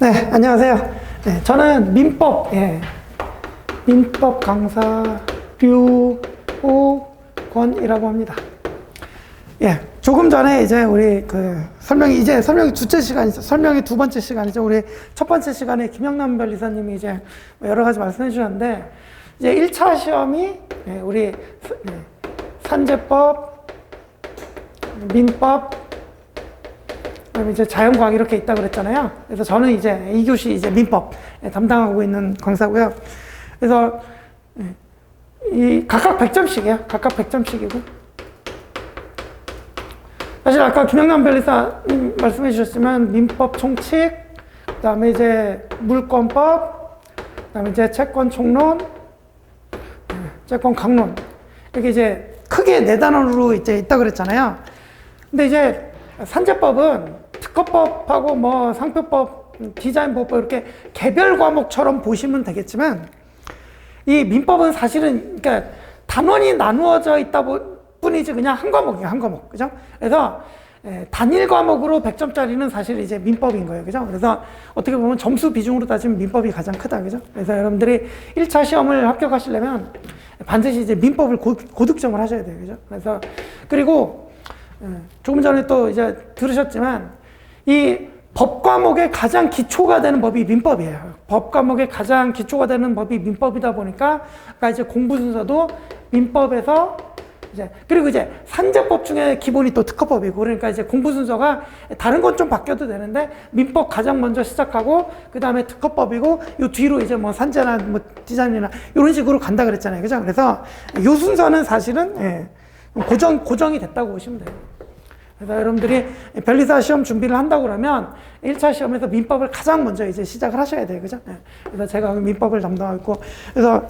네, 안녕하세요. 네, 저는 민법 강사 류호권이라고 합니다. 예, 조금 전에 이제 우리 설명이 두째 시간이죠. 설명이 두 번째 시간이죠. 우리 첫 번째 시간에 김영남 변리사님이 이제 여러 가지 말씀해 주셨는데, 이제 1차 시험이 우리 산재법, 민법, 그다음에 이제 자연과학 이렇게 있다고 그랬잖아요. 그래서 저는 이제 2교시 이제 민법 담당하고 있는 강사고요. 그래서 이 각각 100점씩이에요. 각각 100점씩이고. 사실 아까 김영남 변리사님 말씀해 주셨지만 민법 총칙, 그다음에 이제 물권법, 그다음에 이제 채권 총론, 채권 강론, 이렇게 이제 크게 4단원으로 이제 있다고 그랬잖아요. 근데 이제 산재법은 특허법하고 뭐 상표법, 디자인법 이렇게 개별 과목처럼 보시면 되겠지만, 이 민법은 사실은 그러니까 단원이 나누어져 있다 뿐이지 그냥 한 과목이에요, 한 과목. 그죠? 그래서 단일 과목으로 100점짜리는 사실 이제 민법인 거예요. 그죠? 그래서 어떻게 보면 점수 비중으로 따지면 민법이 가장 크다. 그죠? 그래서 여러분들이 1차 시험을 합격하시려면 반드시 이제 민법을 고득점을 하셔야 돼요. 그죠? 그래서 그리고 조금 전에 또 이제 들으셨지만, 이 법 과목의 가장 기초가 되는 법이 민법이에요. 법 과목의 가장 기초가 되는 법이 민법이다 보니까, 아까 이제 공부 순서도 민법에서 그리고 이제 산재법 중에 기본이 또 특허법이고, 그러니까 이제 공부 순서가 다른 건 좀 바뀌어도 되는데, 민법 가장 먼저 시작하고, 그 다음에 특허법이고, 요 뒤로 이제 뭐 산재나 뭐 디자인이나 이런 식으로 간다 그랬잖아요. 그죠? 그래서 요 순서는 사실은 고정이 됐다고 보시면 돼요. 그래서 여러분들이 변리사 시험 준비를 한다고 그러면 1차 시험에서 민법을 가장 먼저 이제 시작을 하셔야 돼요. 그죠? 그래서 제가 민법을 담당하고 있고, 그래서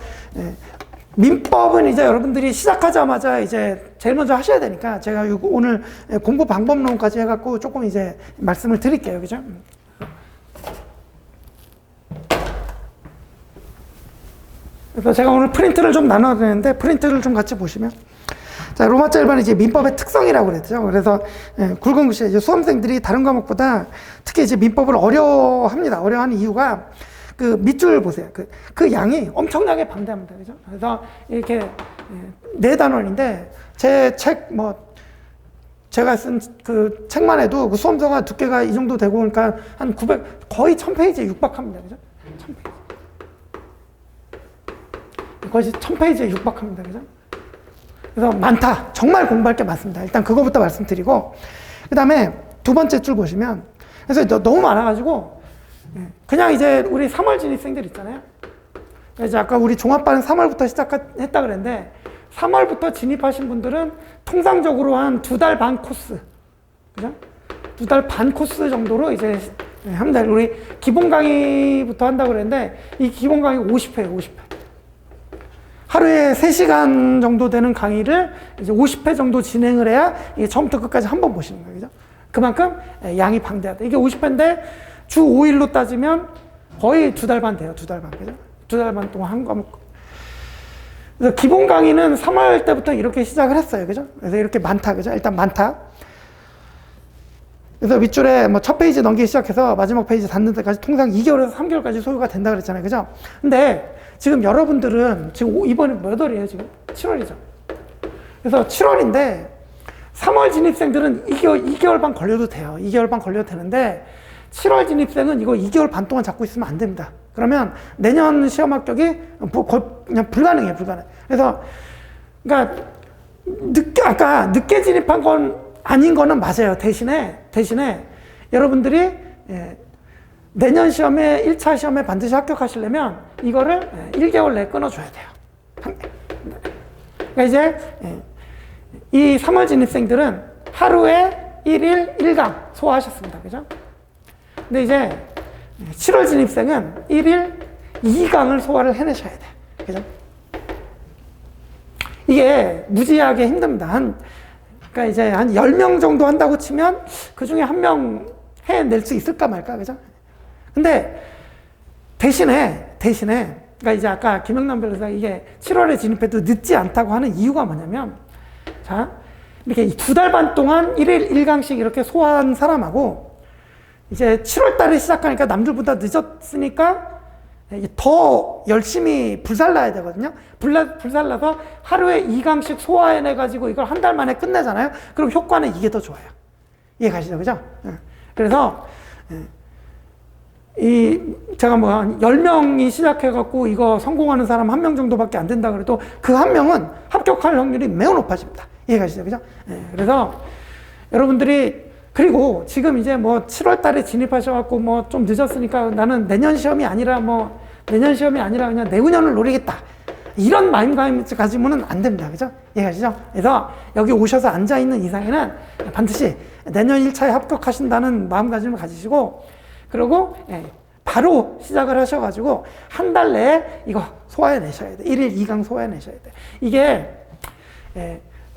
민법은 이제 여러분들이 시작하자마자 이제 제일 먼저 하셔야 되니까, 제가 오늘 공부 방법론까지 해갖고 조금 이제 말씀을 드릴게요. 그죠? 그래서 제가 오늘 프린트를 좀 나눠야 되는데, 프린트를 좀 같이 보시면, 자, 로마자 1번은 이제 민법의 특성이라고 그랬죠. 그래서 굵은 글씨에 이제 수험생들이 다른 과목보다 특히 이제 민법을 어려워합니다. 어려워하는 이유가 그 밑줄 보세요. 그 양이 엄청나게 방대합니다. 그죠? 그래서 이렇게 4단원인데, 제 책 제가 쓴 그 책만 해도 그 수험서가 두께가 이 정도 되고, 그러니까 한 거의 1000페이지에 육박합니다. 그죠? 1000페이지. 거의 1000페이지에 육박합니다. 그죠? 그래서 많다. 정말 공부할 게 많습니다. 일단 그거부터 말씀드리고, 그 다음에 두 번째 줄 보시면, 그래서 너무 많아가지고, 그냥 이제 우리 3월 진입생들 있잖아요. 이제 아까 우리 종합반은 3월부터 시작했다 그랬는데, 3월부터 진입하신 분들은 통상적으로 한 2달 반 코스. 그죠? 2달 반 코스 정도로 이제 합니다. 우리 기본 강의부터 한다고 그랬는데, 이 기본 강의 50회예요, 50회. 하루에 3시간 정도 되는 강의를 이제 50회 정도 진행을 해야 이게 처음부터 끝까지 한 번 보시는 거예요. 그죠? 그만큼 양이 방대하다. 이게 50회인데 주 5일로 따지면 거의 2달 반 돼요. 2달 반. 그죠? 2달 반 동안 한 과목. 그래서 기본 강의는 3월 때부터 이렇게 시작을 했어요. 그죠? 그래서 이렇게 많다. 그죠? 일단 많다. 그래서 윗줄에 뭐 첫 페이지 넘기기 시작해서 마지막 페이지 닫는 데까지 통상 2개월에서 3개월까지 소요가 된다 그랬잖아요. 그죠? 근데 지금 여러분들은 지금 이번에 몇 월이에요? 지금 7월이죠. 그래서 7월인데 3월 진입생들은 2개월 반 걸려도 돼요. 2개월 반 걸려도 되는데, 7월 진입생은 이거 2개월 반 동안 잡고 있으면 안 됩니다. 그러면 내년 시험 합격이 그냥 불가능해요. 불가능. 그래서 그러니까 아까 늦게 진입한 건 아닌 거는 맞아요. 대신에 여러분들이 내년 시험에 1차 시험에 반드시 합격하시려면 이거를 1개월 내에 끊어줘야 돼요. 그러니까 이제 이 3월 진입생들은 하루에 1일 1강 소화하셨습니다. 그죠? 근데 이제 7월 진입생은 1일 2강을 소화를 해내셔야 돼요. 그죠? 이게 무지하게 힘듭니다. 그러니까 이제 한 10명 정도 한다고 치면 그 중에 1명 해낼 수 있을까 말까. 그죠? 근데 대신에 그러니까 이제 아까 김영남 변호사가 이게 7월에 진입해도 늦지 않다고 하는 이유가 뭐냐면, 자, 이렇게 2달 반 동안 1일 1강씩 이렇게 소화한 사람하고 이제 7월 달에 시작하니까 남들보다 늦었으니까 더 열심히 불살라야 되거든요. 불살라서 하루에 2강씩 소화해내가지고 이걸 한 달 만에 끝내잖아요. 그럼 효과는 이게 더 좋아요. 이해가시죠? 그죠? 그래서, 제가 뭐 한 10명이 시작해갖고 이거 성공하는 사람 1명 정도밖에 안 된다 그래도 그 1명은 합격할 확률이 매우 높아집니다. 이해가시죠? 그죠? 그래서 여러분들이 그리고 지금 이제 뭐 7월 달에 진입하셔갖고 뭐 좀 늦었으니까 나는 내년 시험이 아니라 그냥 내후년을 노리겠다. 이런 마음가짐 가지면은 안 됩니다. 그죠? 이해가시죠? 그래서 여기 오셔서 앉아있는 이상에는 반드시 내년 1차에 합격하신다는 마음가짐을 가지시고, 그리고 바로 시작을 하셔가지고 한 달 내에 이거 소화해내셔야 돼. 1일 2강 소화해내셔야 돼. 이게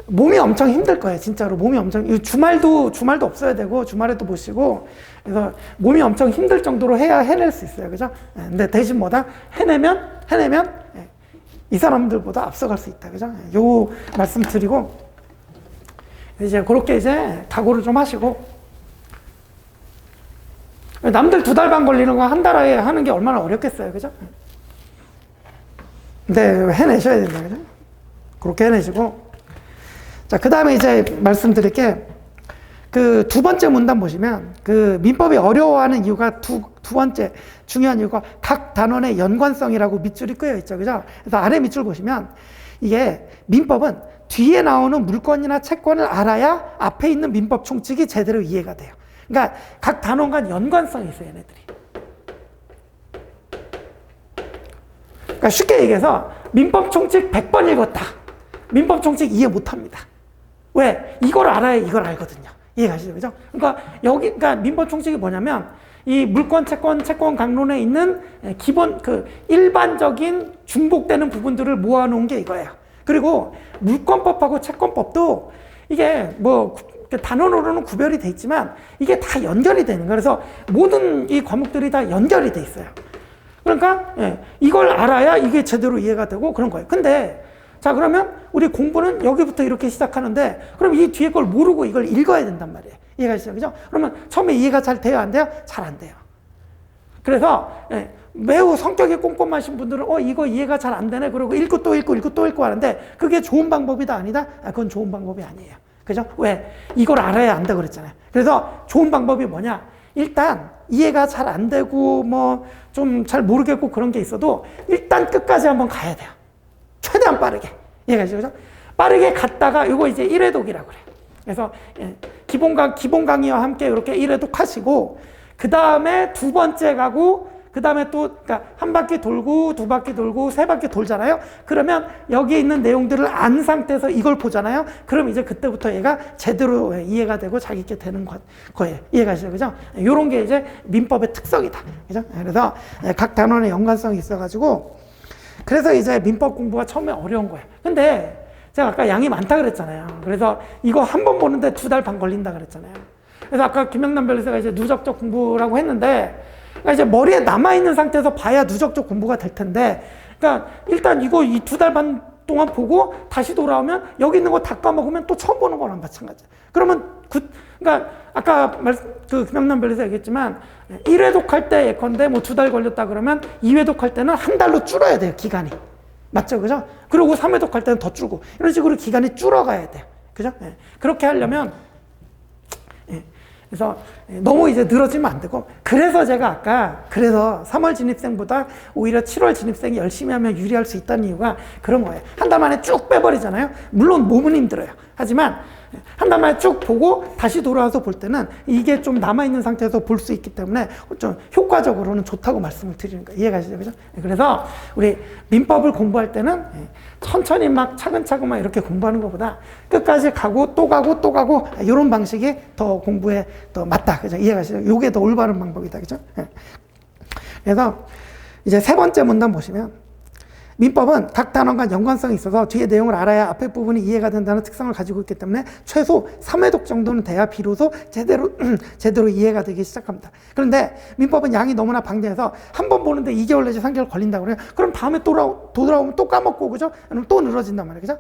몸이 엄청 힘들 거예요. 진짜로 몸이 엄청, 주말도 없어야 되고 주말에도 못 쉬고, 그래서 몸이 엄청 힘들 정도로 해야 해낼 수 있어요. 그죠? 근데 대신 뭐다? 해내면 이 사람들보다 앞서갈 수 있다. 그죠? 요 말씀 드리고, 이제 그렇게 이제 각오를 좀 하시고, 남들 2달 반 걸리는 거 한 달에 하는 게 얼마나 어렵겠어요. 그죠? 근데 해내셔야 된다. 그죠? 그렇게 해내시고, 자, 그 다음에 이제 말씀드릴 게, 그 2번째 문단 보시면, 그 민법이 어려워하는 이유가 두 번째 중요한 이유가 각 단원의 연관성이라고 밑줄이 끄여 있죠. 그죠? 그래서 아래 밑줄 보시면, 이게 민법은 뒤에 나오는 물권이나 채권을 알아야 앞에 있는 민법 총칙이 제대로 이해가 돼요. 그러니까 각 단원 간 연관성이 있어요, 얘네들이. 그러니까 쉽게 얘기해서 민법 총칙 100번 읽었다. 민법 총칙 이해 못 합니다. 왜? 이걸 알아야 이걸 알거든요. 이해가시죠? 그죠? 그러니까 민법 총칙이 뭐냐면, 이 물권, 채권 강론에 있는 기본, 일반적인 중복되는 부분들을 모아놓은 게 이거예요. 그리고 물권법하고 채권법도 이게 뭐, 단원으로는 구별이 돼 있지만, 이게 다 연결이 되는 거예요. 그래서 모든 이 과목들이 다 연결이 돼 있어요. 그러니까, 이걸 알아야 이게 제대로 이해가 되고 그런 거예요. 근데, 자, 그러면 우리 공부는 여기부터 이렇게 시작하는데, 그럼 이 뒤에 걸 모르고 이걸 읽어야 된단 말이에요. 이해가 되시죠? 그죠? 그러면 처음에 이해가 잘 돼요? 안 돼요? 잘 안 돼요. 그래서 매우 성격이 꼼꼼하신 분들은 이거 이해가 잘 안 되네. 그리고 읽고 또 읽고 하는데, 그게 좋은 방법이다 아니다? 그건 좋은 방법이 아니에요. 그죠? 왜? 이걸 알아야 안다 그랬잖아요. 그래서 좋은 방법이 뭐냐? 일단 이해가 잘 안 되고 뭐 좀 잘 모르겠고 그런 게 있어도 일단 끝까지 한번 가야 돼요. 최대한 빠르게. 이해가시죠? 빠르게 갔다가 이거 이제 1회독이라고 그래요. 그래서 기본 강의와 함께 이렇게 1회독 하시고, 그 다음에 2번째 가고, 그 다음에 또 그러니까 한 바퀴 돌고 2바퀴 돌고 3바퀴 돌잖아요. 그러면 여기에 있는 내용들을 안 상태에서 이걸 보잖아요. 그럼 이제 그때부터 얘가 제대로 이해가 되고 자기 있게 되는 거예요. 이해가시죠? 그죠? 이런 게 이제 민법의 특성이다. 그죠? 그래서 각 단원의 연관성이 있어가지고, 그래서 이제 민법 공부가 처음에 어려운 거예요. 근데 제가 아까 양이 많다 그랬잖아요. 그래서 이거 한 번 보는데 2달 반 걸린다 그랬잖아요. 그래서 아까 김영남 변호사가 이제 누적적 공부라고 했는데, 그러니까 이제 머리에 남아있는 상태에서 봐야 누적적 공부가 될 텐데, 그러니까 일단 이거 이 2달 반 동안 보고 다시 돌아오면 여기 있는 거 다 까먹으면 또 처음 보는 거랑 마찬가지예요. 그러면 그러니까 아까 김영남 변호사 얘기했지만 1회독 할 때 예컨대 뭐 2달 걸렸다 그러면 2회독 할 때는 한 달로 줄어야 돼요, 기간이. 맞죠? 그죠? 그리고 3회독 할 때는 더 줄고 이런 식으로 기간이 줄어가야 돼요. 그죠? 그렇게 하려면 그래서 너무 이제 늘어지면 안 되고, 그래서 제가 아까 3월 진입생보다 오히려 7월 진입생이 열심히 하면 유리할 수 있다는 이유가 그런 거예요. 한 달 만에 쭉 빼버리잖아요. 물론 몸은 힘들어요. 하지만 한 달 만에 쭉 보고 다시 돌아와서 볼 때는 이게 좀 남아있는 상태에서 볼 수 있기 때문에 좀 효과적으로는 좋다고 말씀을 드리는 거예요. 이해가시죠? 그죠? 그래서 우리 민법을 공부할 때는 천천히 막 차근차근 막 이렇게 공부하는 것보다 끝까지 가고 또 가고 또 가고 이런 방식이 더 공부에 더 맞다. 그죠? 이해가시죠? 요게 더 올바른 방법이다. 그죠? 그래서 이제 3번째 문단 보시면, 민법은 각 단원 간 연관성이 있어서 뒤에 내용을 알아야 앞에 부분이 이해가 된다는 특성을 가지고 있기 때문에 최소 3회독 정도는 돼야 비로소 제대로 이해가 되기 시작합니다. 그런데 민법은 양이 너무나 방대해서 한 번 보는데 2개월 내지 3개월 걸린다고 그래요. 그럼 다음에 돌아오면 또 까먹고, 그죠? 그럼 또 늘어진단 말이에요. 그죠?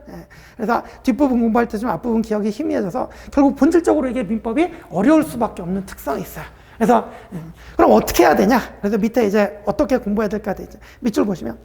그래서 뒷부분 공부할 때 좀 앞부분 기억이 희미해져서 결국 본질적으로 이게 민법이 어려울 수밖에 없는 특성이 있어요. 그래서 그럼 어떻게 해야 되냐? 그래서 밑에 이제 어떻게 공부해야 될까? 이제 밑줄 보시면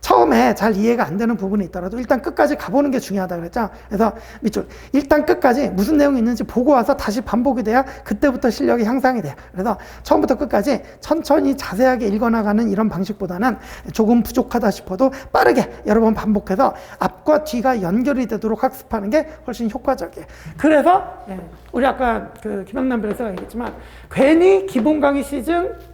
처음에 잘 이해가 안 되는 부분이 있더라도 일단 끝까지 가보는 게 중요하다 그랬죠. 그래서 밑줄 일단 끝까지 무슨 내용이 있는지 보고 와서 다시 반복이 돼야 그때부터 실력이 향상이 돼요. 그래서 처음부터 끝까지 천천히 자세하게 읽어나가는 이런 방식보다는 조금 부족하다 싶어도 빠르게 여러 번 반복해서 앞과 뒤가 연결이 되도록 학습하는 게 훨씬 효과적이에요. 그래서 우리 아까 그 김영남 변호사가 얘기했지만 괜히 기본 강의 시즌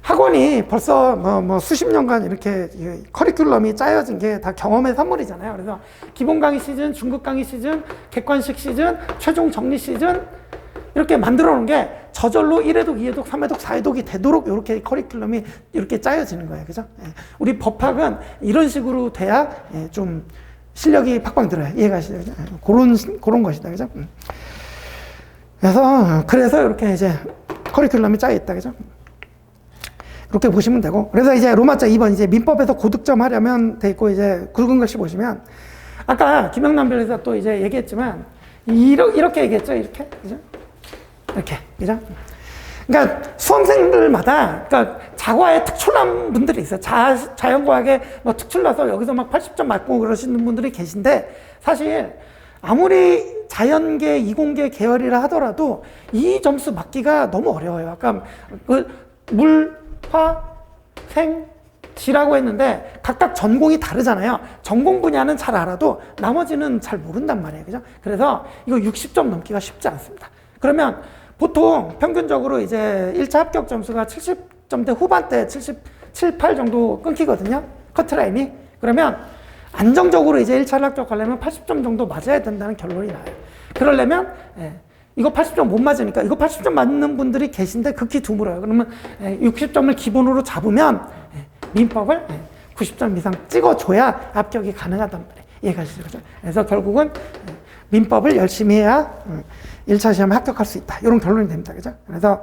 학원이 벌써 뭐 수십 년간 이렇게 커리큘럼이 짜여진 게 다 경험의 산물이잖아요. 그래서 기본 강의 시즌, 중급 강의 시즌, 객관식 시즌, 최종 정리 시즌 이렇게 만들어 놓은 게 저절로 1회독, 2회독, 3회독, 4회독이 되도록 이렇게 커리큘럼이 이렇게 짜여지는 거예요. 그죠? 우리 법학은 이런 식으로 돼야 좀 실력이 팍팍 들어요. 이해가시죠? 그런 것이다. 그죠? 그래서 이렇게 이제 커리큘럼이 짜여 있다. 그죠? 그렇게 보시면 되고. 그래서 이제 로마자 2번 이제 민법에서 고득점 하려면 돼 있고 이제 굵은 글씨 보시면 아까 김영남 변호사 또 이제 얘기했지만 이렇게 얘기했죠. 이렇게. 그죠? 이렇게. 그죠? 그러니까 수험생들마다 그러니까 자과에 특출난 분들이 있어요. 자연과학에 뭐 특출나서 여기서 막 80점 맞고 그러시는 분들이 계신데 사실 아무리 자연계, 이공계 계열이라 하더라도 이 점수 맞기가 너무 어려워요. 아까 그 화, 생, 지라고 했는데 각각 전공이 다르잖아요. 전공 분야는 잘 알아도 나머지는 잘 모른단 말이에요. 그죠? 그래서 이거 60점 넘기가 쉽지 않습니다. 그러면 보통 평균적으로 이제 1차 합격 점수가 70점대 후반대 77, 8 정도 끊기거든요. 커트라인이. 그러면 안정적으로 이제 1차를 합격하려면 80점 정도 맞아야 된다는 결론이 나요. 그러려면 이거 80점 못 맞으니까 이거 80점 맞는 분들이 계신데 극히 드물어요. 그러면 60점을 기본으로 잡으면 민법을 90점 이상 찍어줘야 합격이 가능하단 말이에요. 이해가시죠? 그죠? 그래서 결국은 민법을 열심히 해야 1차 시험에 합격할 수 있다. 이런 결론이 됩니다. 그죠? 그래서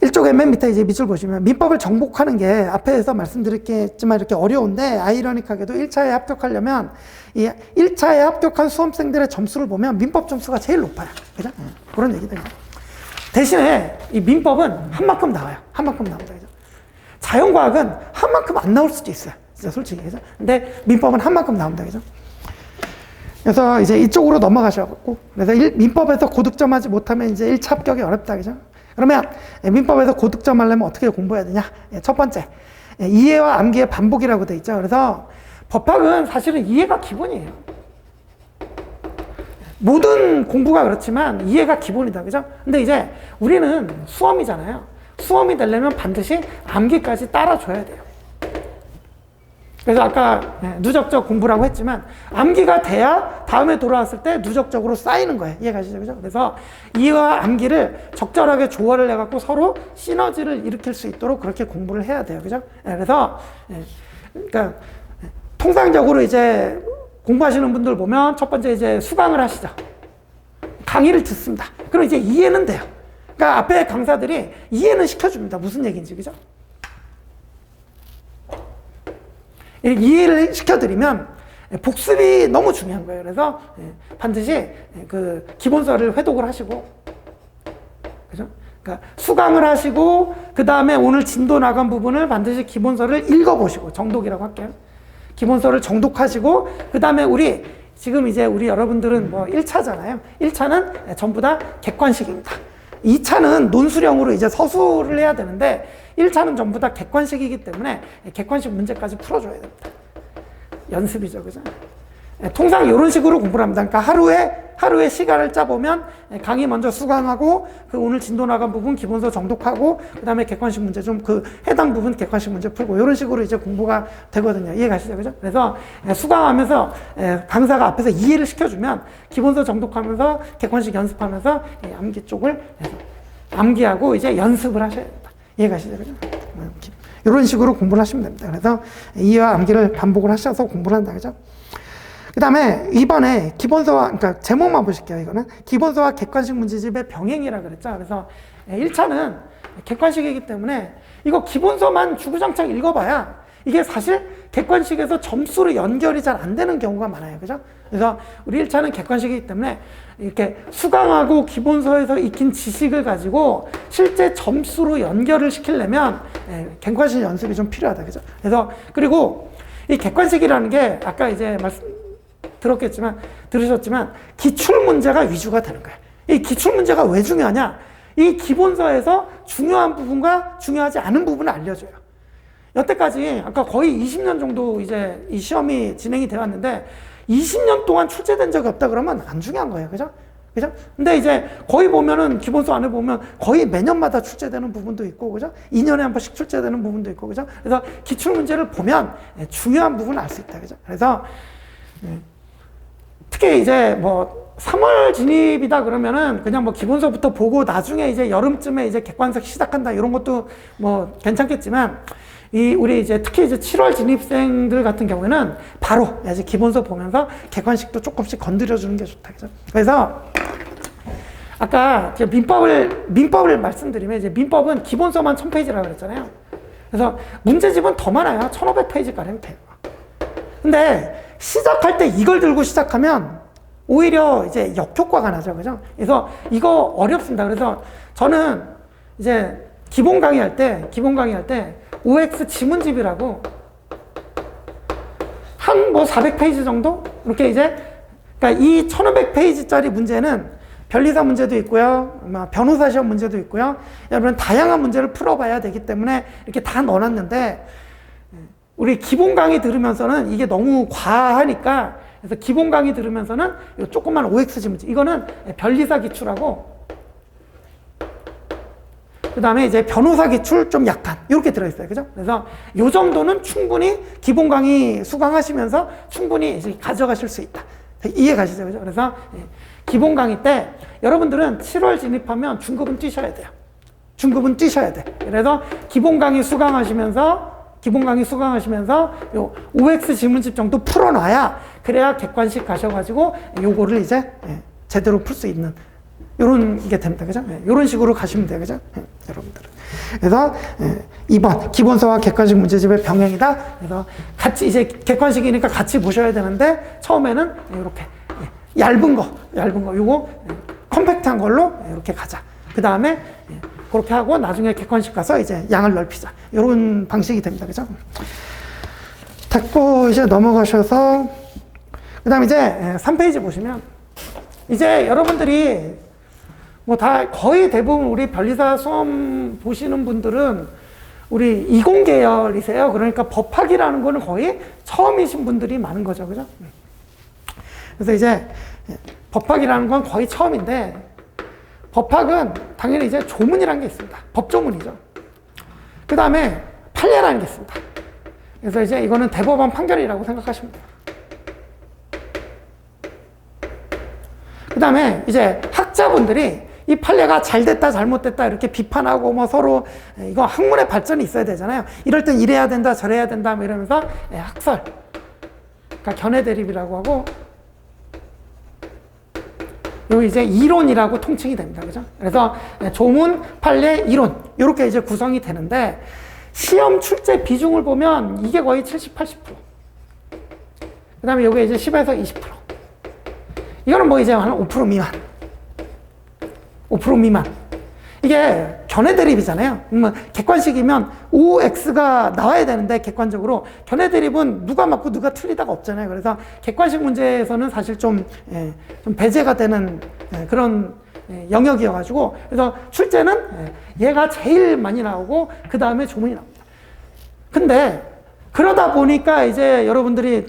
일쪽에 맨 밑에 이제 밑줄 보시면 민법을 정복하는 게 앞에서 말씀드렸겠지만 이렇게 어려운데 아이러니하게도 1차에 합격하려면 이 1차에 합격한 수험생들의 점수를 보면 민법 점수가 제일 높아요. 그죠? 그런 얘기들이죠. 대신에 이 민법은 한 만큼 나와요. 한 만큼 나옵니다. 그죠? 자연과학은 한 만큼 안 나올 수도 있어요. 진짜 솔직히. 그죠? 근데 민법은 한 만큼 나옵니다. 그죠? 그래서 이제 이쪽으로 넘어가셔갖고 그래서 민법에서 고득점 하지 못하면 이제 1차 합격이 어렵다. 그죠? 그러면 민법에서 고득점 하려면 어떻게 공부해야 되냐? 첫 번째, 이해와 암기의 반복이라고 돼 있죠. 그래서 법학은 사실은 이해가 기본이에요. 모든 공부가 그렇지만 이해가 기본이다. 그죠? 근데 이제 우리는 수험이잖아요. 수험이 되려면 반드시 암기까지 따라줘야 돼요. 그래서 아까 누적적 공부라고 했지만 암기가 돼야 다음에 돌아왔을 때 누적적으로 쌓이는 거예요. 이해가시죠? 그죠? 그래서 이해와 암기를 적절하게 조화를 해갖고 서로 시너지를 일으킬 수 있도록 그렇게 공부를 해야 돼요. 그죠? 그래서 그러니까 통상적으로 이제 공부하시는 분들 보면 첫 번째 이제 수강을 하시죠. 강의를 듣습니다. 그럼 이제 이해는 돼요. 그러니까 앞에 강사들이 이해는 시켜줍니다. 무슨 얘기인지. 그죠? 이해를 시켜드리면 복습이 너무 중요한 거예요. 그래서 반드시 그 기본서를 회독을 하시고, 그죠? 그러니까 수강을 하시고, 그 다음에 오늘 진도 나간 부분을 반드시 기본서를 읽어보시고, 정독이라고 할게요. 기본서를 정독하시고, 그 다음에 지금 이제 우리 여러분들은 뭐 1차잖아요. 1차는 전부 다 객관식입니다. 2차는 논술형으로 이제 서술을 해야 되는데 1차는 전부 다 객관식이기 때문에 객관식 문제까지 풀어줘야 됩니다. 연습이죠. 그죠? 통상 이런 식으로 공부를 합니다. 그러니까 하루에 시간을 짜보면 강의 먼저 수강하고 그 오늘 진도 나간 부분 기본서 정독하고 그 다음에 객관식 문제 좀 그 해당 부분 객관식 문제 풀고 이런 식으로 이제 공부가 되거든요. 이해가시죠? 그죠? 그래서 수강하면서 강사가 앞에서 이해를 시켜주면 기본서 정독하면서 객관식 연습하면서 암기 쪽을 암기하고 이제 연습을 하셔야 됩니다. 이해가시죠? 그죠? 이런 식으로 공부를 하시면 됩니다. 그래서 이해와 암기를 반복을 하셔서 공부를 한다. 그죠? 그 다음에 이번에 기본서와, 그러니까 제목만 보실게요. 이거는 기본서와 객관식 문제집의 병행이라 그랬죠. 그래서 1차는 객관식이기 때문에 이거 기본서만 주구장창 읽어봐야 이게 사실 객관식에서 점수로 연결이 잘 안 되는 경우가 많아요. 그죠? 그래서 우리 1차는 객관식이기 때문에 이렇게 수강하고 기본서에서 익힌 지식을 가지고 실제 점수로 연결을 시키려면 객관식 연습이 좀 필요하다. 그죠? 그래서 그리고 이 객관식이라는 게 아까 이제 들으셨지만 기출 문제가 위주가 되는 거예요. 이 기출 문제가 왜 중요하냐? 이 기본서에서 중요한 부분과 중요하지 않은 부분을 알려줘요. 여태까지 아까 거의 20년 정도 이제 이 시험이 진행이 되어 왔는데 20년 동안 출제된 적이 없다 그러면 안 중요한 거예요. 그죠? 그죠? 근데 이제 거의 보면은 기본서 안에 보면 거의 매년마다 출제되는 부분도 있고, 그죠? 2년에 한 번씩 출제되는 부분도 있고, 그죠? 그래서 기출 문제를 보면 중요한 부분을 알 수 있다. 그죠? 그래서 특히 이제 뭐 3월 진입이다 그러면은 그냥 뭐 기본서부터 보고 나중에 이제 여름쯤에 이제 객관식 시작한다 이런 것도 뭐 괜찮겠지만 우리 이제 특히 이제 7월 진입생들 같은 경우에는 바로 이제 기본서 보면서 객관식도 조금씩 건드려주는 게 좋다. 그죠? 그래서 아까 민법을 말씀드리면 이제 민법은 기본서만 1000페이지라고 그랬잖아요. 그래서 문제집은 더 많아요. 1500페이지가량 돼요. 근데 시작할 때 이걸 들고 시작하면 오히려 이제 역효과가 나죠. 그죠? 그래서 이거 어렵습니다. 그래서 저는 이제 기본 강의할 때 OX 지문집이라고 한 뭐 400페이지 정도? 이렇게 이제, 그러니까 이 1500페이지짜리 문제는 변리사 문제도 있고요. 변호사 시험 문제도 있고요. 여러분 다양한 문제를 풀어봐야 되기 때문에 이렇게 다 넣어놨는데 우리 기본 강의 들으면서는 이게 너무 과하니까 그래서 기본 강의 들으면서는 이 조그만 OX 지문집 이거는 변리사 기출하고 그 다음에 이제 변호사 기출 좀 약간 이렇게 들어있어요. 그죠? 그래서 이 정도는 충분히 기본 강의 수강하시면서 충분히 이제 가져가실 수 있다. 이해 가시죠? 그죠? 그래서 기본 강의 때 여러분들은 7월 진입하면 중급은 뛰셔야 돼요. 중급은 뛰셔야 돼. 그래서 기본 강의 수강하시면서 요 OX 지문집 정도 풀어놔야 그래야 객관식 가셔가지고 요거를 이제 제대로 풀 수 있는 요런 게 됩니다. 그죠? 요런 식으로 가시면 돼요. 그죠? 여러분들은. 그래서 2번 기본서와 객관식 문제집의 병행이다. 그래서 같이 이제 객관식이니까 같이 보셔야 되는데 처음에는 이렇게 얇은 거 요거 컴팩트한 걸로 이렇게 가자. 그 다음에 그렇게 하고 나중에 객관식 가서 이제 양을 넓히자. 이런 방식이 됩니다. 그죠? 됐고, 이제 넘어가셔서, 그 다음에 이제 3페이지 보시면, 이제 여러분들이 뭐 다 거의 대부분 우리 변리사 수험 보시는 분들은 우리 이공계열이세요. 그러니까 법학이라는 거는 거의 처음이신 분들이 많은 거죠. 그죠? 그래서 이제 법학이라는 건 거의 처음인데, 법학은 당연히 이제 조문이라는 게 있습니다. 법조문이죠. 그 다음에 판례라는 게 있습니다. 그래서 이제 이거는 대법원 판결이라고 생각하시면 돼요. 그 다음에 이제 학자분들이 이 판례가 잘 됐다 잘못됐다 이렇게 비판하고 뭐 서로 이거 학문의 발전이 있어야 되잖아요. 이럴 땐 이래야 된다 저래야 된다 뭐 이러면서 학설, 그러니까 견해 대립이라고 하고 요 이제 이론이라고 통칭이 됩니다. 그죠? 그래서 조문, 판례, 이론 이렇게 이제 구성이 되는데 시험 출제 비중을 보면 이게 거의 70, 80%. 그 다음에 요게 이제 10에서 20%. 이거는 뭐 이제 한 5% 미만. 5% 미만. 이게 견해 대립이잖아요. 객관식이면 OX가 나와야 되는데 객관적으로 견해 대립은 누가 맞고 누가 틀리다가 없잖아요. 그래서 객관식 문제에서는 사실 좀 배제가 되는 그런 영역이어가지고 그래서 출제는 얘가 제일 많이 나오고 그 다음에 조문이 나옵니다. 근데 그러다 보니까 이제 여러분들이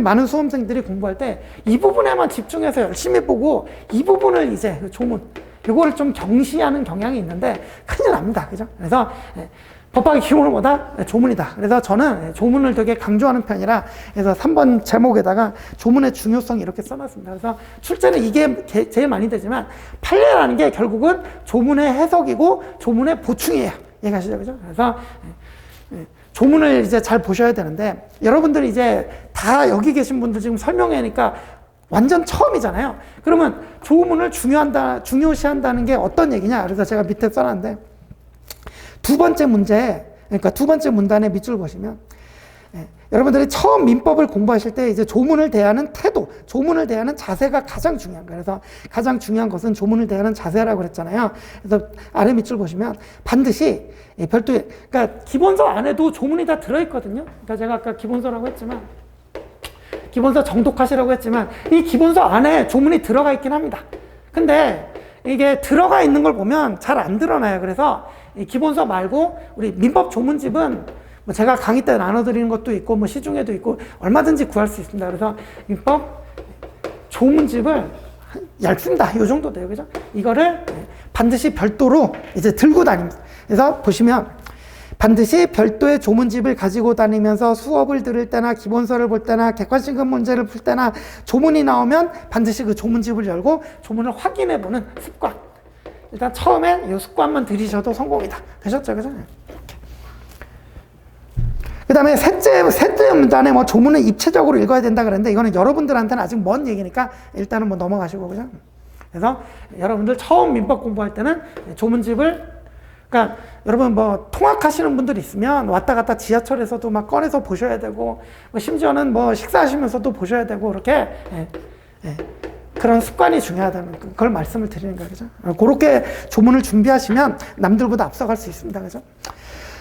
많은 수험생들이 공부할 때 이 부분에만 집중해서 열심히 보고 이 부분을 이제 조문 이거를 좀 경시하는 경향이 있는데 큰일 납니다. 그죠? 그래서 법학의 기본보다 조문이다. 그래서 저는 조문을 되게 강조하는 편이라 그래서 3번 제목에다가 조문의 중요성 이렇게 써놨습니다. 그래서 출제는 이게 제일 많이 되지만 판례라는 게 결국은 조문의 해석이고 조문의 보충이에요. 이해가시죠? 그죠? 그래서 조문을 이제 잘 보셔야 되는데 여러분들이 이제 다 여기 계신 분들 지금 설명회니까 완전 처음이잖아요. 그러면 조문을 중요시한다는 게 어떤 얘기냐? 그래서 제가 밑에 써놨는데 두 번째 문제, 그러니까 두 번째 문단의 밑줄 보시면 여러분들이 처음 민법을 공부하실 때 이제 조문을 대하는 태도, 조문을 대하는 자세가 가장 중요한 거예요. 그래서 가장 중요한 것은 조문을 대하는 자세라고 그랬잖아요. 그래서 아래 밑줄 보시면 반드시 별도의, 그러니까 기본서 안에도 조문이 다 들어있거든요. 그러니까 제가 아까 기본서라고 했지만, 기본서 정독하시라고 했지만, 이 기본서 안에 조문이 들어가 있긴 합니다. 근데 이게 들어가 있는 걸 보면 잘 안 드러나요. 그래서 이 기본서 말고 우리 민법 조문집은 뭐 제가 강의 때 나눠드리는 것도 있고, 뭐 시중에도 있고, 얼마든지 구할 수 있습니다. 그래서 민법 조문집을 얇습니다. 요 정도 돼요. 그죠? 이거를 반드시 별도로 이제 들고 다닙니다. 그래서 보시면 반드시 별도의 조문집을 가지고 다니면서 수업을 들을 때나 기본서를 볼 때나 객관식은 문제를 풀 때나 조문이 나오면 반드시 그 조문집을 열고 조문을 확인해 보는 습관. 일단 처음엔 이 습관만 들이셔도 성공이다. 되셨죠? 그죠? 그 다음에 셋째 문단에 뭐 조문을 입체적으로 읽어야 된다 그랬는데 이거는 여러분들한테는 아직 먼 얘기니까 일단은 뭐 넘어가시고, 그죠? 그래서 여러분들 처음 민법 공부할 때는 조문집을, 그러니까 여러분 뭐 통학하시는 분들 있으면 왔다 갔다 지하철에서도 막 꺼내서 보셔야 되고, 뭐 심지어는 뭐 식사하시면서도 보셔야 되고, 그렇게 그런 습관이 중요하다는 그걸 말씀을 드리는 거예요. 그죠? 그렇게 조문을 준비하시면 남들보다 앞서갈 수 있습니다. 그죠?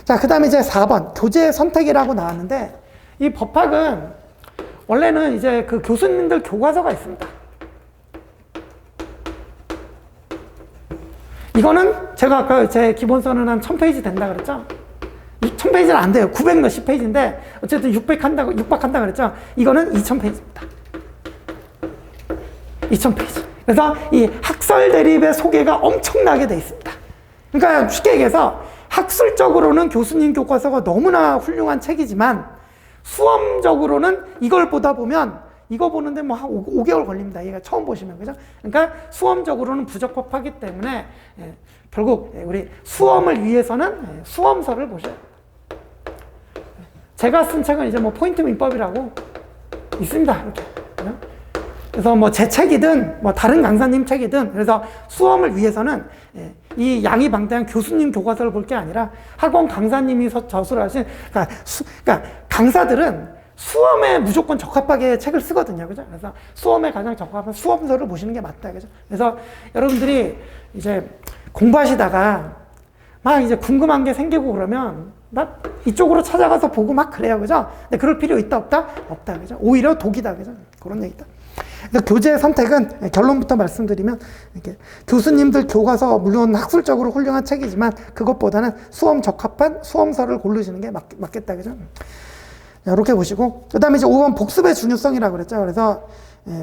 자, 그 다음에 이제 4번, 교재 선택이라고 나왔는데, 이 법학은 원래는 이제 그 교수님들 교과서가 있습니다. 이거는 제가 아까 제 기본서는 한 1000페이지 된다 그랬죠? 1000페이지는 안 돼요. 900 몇십 페이지인데, 어쨌든 600한다 그랬죠? 이거는 2000페이지입니다. 2000페이지. 그래서 이 학설 대립의 소개가 엄청나게 돼 있습니다. 그러니까 쉽게 얘기해서 학술적으로는 교수님 교과서가 너무나 훌륭한 책이지만 수험적으로는 이걸 보다 보면 이거 보는데 뭐 한 5개월 걸립니다. 얘가 처음 보시면. 그죠? 그러니까 수험적으로는 부적합하기 때문에 결국 우리 수험을 위해서는 수험서를 보셔야 돼요. 제가 쓴 책은 이제 뭐 포인트 민법이라고 있습니다. 이렇게. 그래서 뭐 제 책이든 뭐 다른 강사님 책이든, 그래서 수험을 위해서는 이 양이 방대한 교수님 교과서를 볼 게 아니라 학원 강사님이 저술을 하신, 그러니까 강사들은 수험에 무조건 적합하게 책을 쓰거든요. 그죠? 그래서 수험에 가장 적합한 수험서를 보시는 게 맞다. 그죠? 그래서 여러분들이 이제 공부하시다가 막 이제 궁금한 게 생기고 그러면 막 이쪽으로 찾아가서 보고 막 그래요. 그죠? 근데 그럴 필요 있다, 없다? 없다. 그죠? 오히려 독이다. 그죠? 그런 얘기다. 교재 선택은 결론부터 말씀드리면, 이렇게 교수님들 교과서 물론 학술적으로 훌륭한 책이지만 그것보다는 수험 적합한 수험서를 고르시는 게 맞겠다. 그죠? 이렇게 보시고, 그 다음에 이제 5번 복습의 중요성이라고 그랬죠. 그래서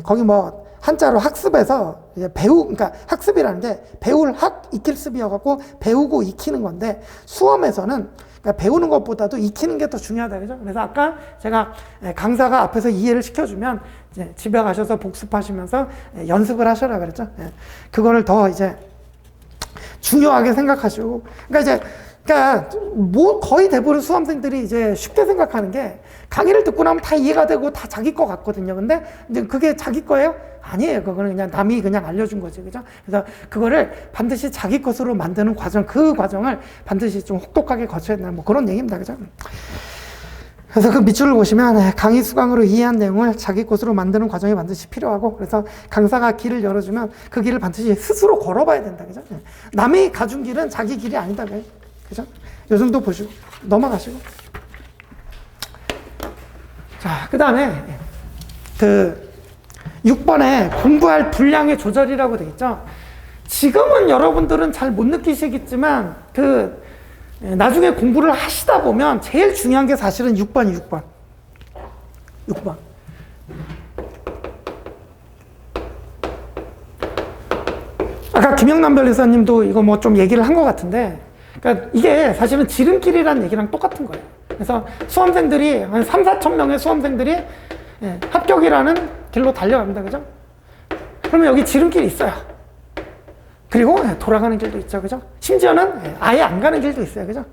거기 뭐 한자로 학습에서 이제 그러니까 학습이라는 게 배울 학, 익힐 습이어갖고 배우고 익히는 건데, 수험에서는 그러니까 배우는 것보다도 익히는 게 더 중요하다. 그죠? 그래서 아까 제가 강사가 앞에서 이해를 시켜주면 이제 집에 가셔서 복습하시면서 연습을 하셔라 그랬죠? 그거를 더 이제 중요하게 생각하시고, 그러니까 뭐 거의 대부분 수험생들이 이제 쉽게 생각하는 게 강의를 듣고 나면 다 이해가 되고 다 자기 거 같거든요. 근데 이제 그게 자기 거예요? 아니에요. 그거는 그냥 남이 그냥 알려준 거지. 그죠? 그래서 그거를 반드시 자기 것으로 만드는 과정, 그 과정을 반드시 좀 혹독하게 거쳐야 된다. 뭐 그런 얘기입니다. 그죠? 그래서 그 밑줄을 보시면 강의 수강으로 이해한 내용을 자기 것으로 만드는 과정이 반드시 필요하고, 그래서 강사가 길을 열어주면 그 길을 반드시 스스로 걸어봐야 된다. 그죠? 남이 가준 길은 자기 길이 아니다. 그죠? 요 정도 보시고 넘어가시고. 자, 그 다음에 그 6번에 공부할 분량의 조절이라고 되어 있죠. 지금은 여러분들은 잘 못 느끼시겠지만 나중에 공부를 하시다 보면 제일 중요한 게 사실은 6번. 아까 김영남 변호사님도 이거 뭐 좀 얘기를 한 것 같은데, 그러니까 이게 사실은 지름길이라는 얘기랑 똑같은 거예요. 그래서 수험생들이 한 3, 4천 명의 수험생들이 합격이라는 길로 달려갑니다. 그죠? 그러면 여기 지름길이 있어요. 그리고 돌아가는 길도 있죠. 그죠? 심지어는 아예 안 가는 길도 있어요. 그죠?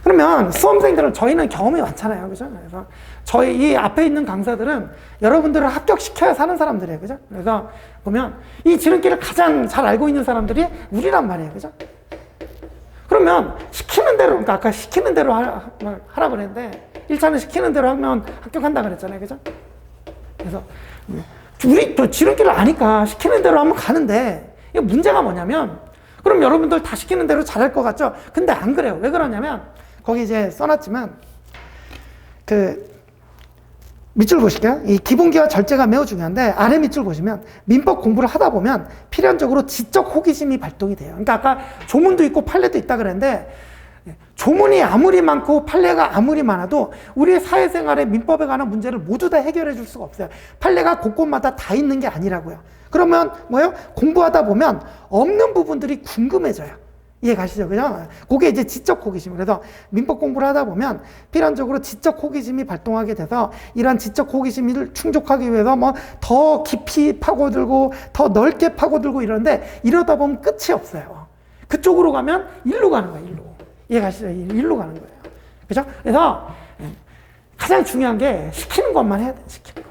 그러면 수험생들은, 저희는 경험이 많잖아요. 그죠? 그래서 저희 이 앞에 있는 강사들은 여러분들을 합격시켜야 사는 사람들이에요. 그죠? 그래서 보면 이 지름길을 가장 잘 알고 있는 사람들이 우리란 말이에요. 그죠? 그러면 시키는 대로, 그러니까 아까 시키는 대로 하라고 그랬는데, 1차는 시키는 대로 하면 합격한다 그랬잖아요. 그죠? 그래서 우리 또 지름길을 아니까 시키는 대로 하면 가는데, 이게 문제가 뭐냐면, 그럼 여러분들 다 시키는 대로 잘할 것 같죠? 근데 안 그래요. 왜 그러냐면, 거기 이제 써놨지만, 밑줄 보실게요. 이 기본기와 절제가 매우 중요한데, 아래 밑줄 보시면 민법 공부를 하다 보면 필연적으로 지적 호기심이 발동이 돼요. 그러니까 아까 조문도 있고 판례도 있다 그랬는데, 조문이 아무리 많고 판례가 아무리 많아도 우리 사회생활에 민법에 관한 문제를 모두 다 해결해 줄 수가 없어요. 판례가 곳곳마다 다 있는 게 아니라고요. 그러면 뭐예요? 공부하다 보면 없는 부분들이 궁금해져요. 이해 가시죠? 그죠? 그게 이제 지적 호기심. 그래서 민법 공부를 하다 보면 필연적으로 지적 호기심이 발동하게 돼서 이러한 지적 호기심을 충족하기 위해서 뭐 더 깊이 파고들고 더 넓게 파고들고 이러는데, 이러다 보면 끝이 없어요. 그쪽으로 가면 일로 가는 거예요. 일로. 이해 가시죠? 일로 가는 거예요. 그죠? 그래서 가장 중요한 게 시키는 것만 해야 돼. 시키는 것.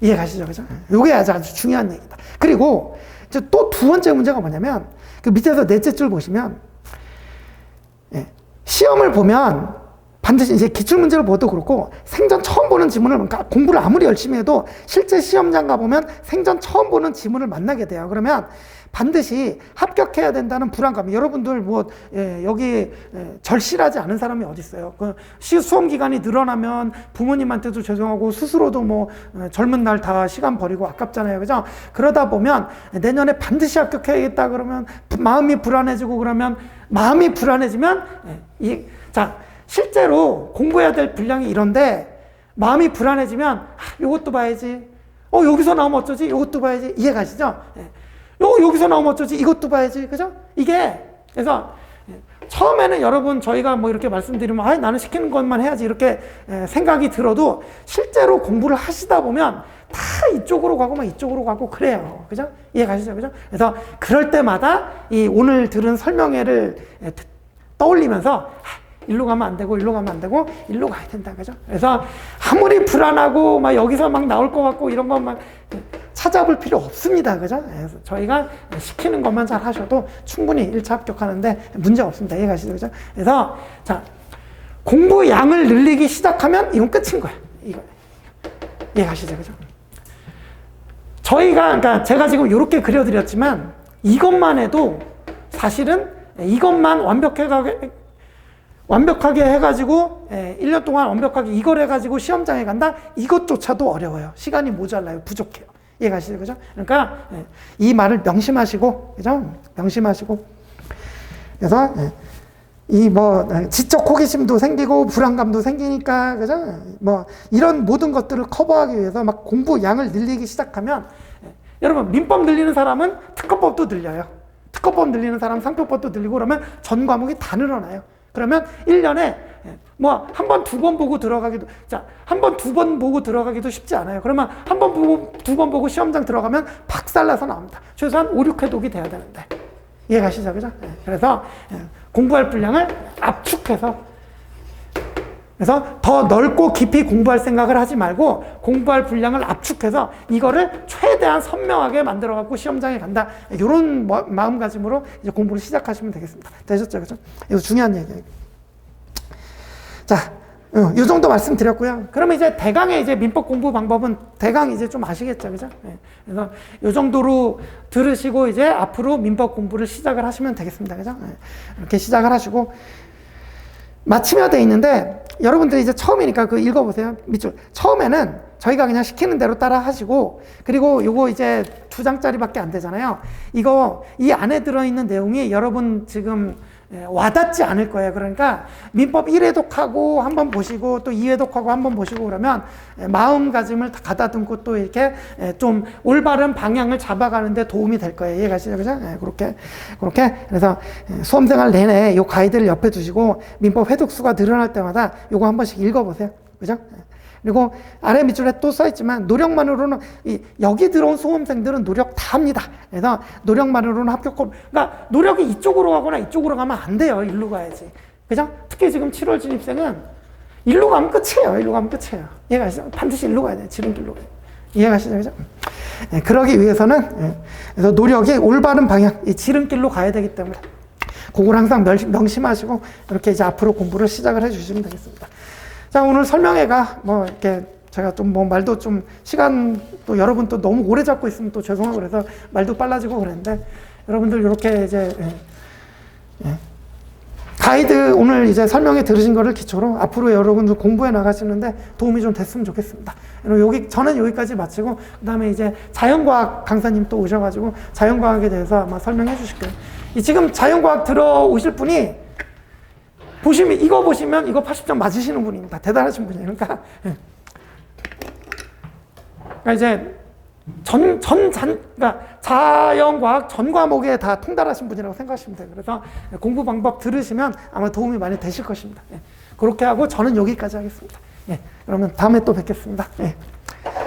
이해 가시죠? 그죠? 이게 아주 중요한 얘기다. 그리고 이제 또 두 번째 문제가 뭐냐면, 그 밑에서 넷째 줄 보시면, 시험을 보면 반드시 이제 기출문제를 봐도 그렇고 생전 처음 보는 지문을, 그러니까 공부를 아무리 열심히 해도 실제 시험장 가보면 생전 처음 보는 지문을 만나게 돼요. 그러면 반드시 합격해야 된다는 불안감. 여러분들 여기 절실하지 않은 사람이 어디 있어요? 수험 기간이 늘어나면 부모님한테도 죄송하고 스스로도 젊은 날 다 시간 버리고 아깝잖아요. 그죠? 그러다 보면 내년에 반드시 합격해야겠다 그러면 마음이 불안해지고, 그러면 마음이 불안해지면 자, 실제로 공부해야 될 분량이 이런데 마음이 불안해지면 이것도 봐야지. 여기서 나오면 어쩌지? 이것도 봐야지. 이해 가시죠? 여기서 나오면 어쩌지? 이것도 봐야지. 그죠? 이게, 그래서, 처음에는 여러분, 저희가 이렇게 말씀드리면, 나는 시키는 것만 해야지. 이렇게 생각이 들어도, 실제로 공부를 하시다 보면, 다 이쪽으로 가고, 이쪽으로 가고, 그래요. 그죠? 이해 가시죠? 그죠? 그래서, 그럴 때마다 이 오늘 들은 설명회를 떠올리면서, 일로 가면 안 되고, 일로 가면 안 되고, 일로 가야 된다. 그죠? 그래서, 아무리 불안하고, 여기서 나올 것 같고, 이런 것만, 찾아볼 필요 없습니다. 그죠? 그래서 저희가 시키는 것만 잘 하셔도 충분히 1차 합격하는데 문제 없습니다. 이해 가시죠? 그죠? 그래서, 자, 공부 양을 늘리기 시작하면 이건 끝인 거야. 이거. 이해 가시죠? 그죠? 그러니까 제가 지금 이렇게 그려드렸지만 이것만 해도 사실은 이것만 완벽하게 해가지고 1년 동안 완벽하게 이걸 해가지고 시험장에 간다? 이것조차도 어려워요. 시간이 모자라요. 부족해요. 이해 가시죠? 그죠? 그러니까 이 말을 명심하시고, 그죠? 명심하시고. 그래서 지적 호기심도 생기고 불안감도 생기니까, 그죠? 이런 모든 것들을 커버하기 위해서 공부 양을 늘리기 시작하면, 여러분 민법 늘리는 사람은 특허법도 늘려요. 특허법 늘리는 사람 상표법도 늘리고, 그러면 전 과목이 다 늘어나요. 그러면 1년에 한 번, 두 번 보고 들어가기도, 한 번, 두 번 보고 들어가기도 쉽지 않아요. 그러면 한 번 보고, 두 번 보고 시험장 들어가면 박살나서 나옵니다. 최소한 5, 6회독이 돼야 되는데. 이해 가시죠? 그죠? 그래서 공부할 분량을 압축해서, 그래서 더 넓고 깊이 공부할 생각을 하지 말고 공부할 분량을 압축해서 이거를 최대한 선명하게 만들어갖고 시험장에 간다. 이런 마음가짐으로 이제 공부를 시작하시면 되겠습니다. 되셨죠? 그죠? 이거 중요한 얘기예요. 자, 이 정도 말씀드렸고요. 그러면 이제 대강의 이제 민법 공부 방법은 대강 이제 좀 아시겠죠? 그죠? 그래서 이 정도로 들으시고 이제 앞으로 민법 공부를 시작을 하시면 되겠습니다. 그죠? 이렇게 시작을 하시고, 마치며 돼 있는데, 여러분들이 이제 처음이니까 읽어보세요. 밑줄. 처음에는 저희가 그냥 시키는 대로 따라 하시고, 그리고 요거 이제 2장짜리밖에 안 되잖아요. 이 안에 들어있는 내용이 여러분 지금 와닿지 않을 거예요. 그러니까 민법 1회독하고 한번 보시고 또 2회독하고 한번 보시고 그러면 마음가짐을 가다듬고 또 이렇게 좀 올바른 방향을 잡아가는데 도움이 될 거예요. 이해가시죠? 그죠? 그렇게. 그래서 수험생활 내내 요 가이드를 옆에 두시고 민법 회독수가 늘어날 때마다 요거 한 번씩 읽어보세요. 그죠? 그리고 아래 밑줄에 또 써있지만 노력만으로는 여기 들어온 수험생들은 노력 다 합니다. 그래서 노력만으로는 그러니까 노력이 이쪽으로 가거나 이쪽으로 가면 안 돼요. 일로 가야지. 그죠? 특히 지금 7월 진입생은 일로 가면 끝이에요. 일로 가면 끝이에요. 이해가시죠? 반드시 일로 가야 돼요. 지름길로 가야 돼요. 이해가시죠? 그죠? 그러기 위해서는 그래서 노력이 올바른 방향, 이 지름길로 가야 되기 때문에 그걸 항상 명심하시고 이렇게 이제 앞으로 공부를 시작을 해주시면 되겠습니다. 자, 오늘 설명회가 뭐 이렇게 제가 좀 뭐 말도 좀 시간 또 여러분 또 너무 오래 잡고 있으면 또 죄송하고 그래서 말도 빨라지고 그랬는데 여러분들 이렇게 이제 가이드 오늘 이제 설명회 들으신 거를 기초로 앞으로 여러분들 공부해 나가시는데 도움이 좀 됐으면 좋겠습니다. 저는 여기까지 마치고 그다음에 이제 자연과학 강사님 또 오셔가지고 자연과학에 대해서 아마 설명해 주실 거예요. 지금 자연과학 들어오실 분이 이거 보시면 이거 80점 맞으시는 분입니다. 대단하신 분이에요. 그러니까 이제 그러니까 자연과학 전 과목에 다 통달하신 분이라고 생각하시면 돼요. 그래서 공부 방법 들으시면 아마 도움이 많이 되실 것입니다. 그렇게 하고 저는 여기까지 하겠습니다. 그러면 다음에 또 뵙겠습니다.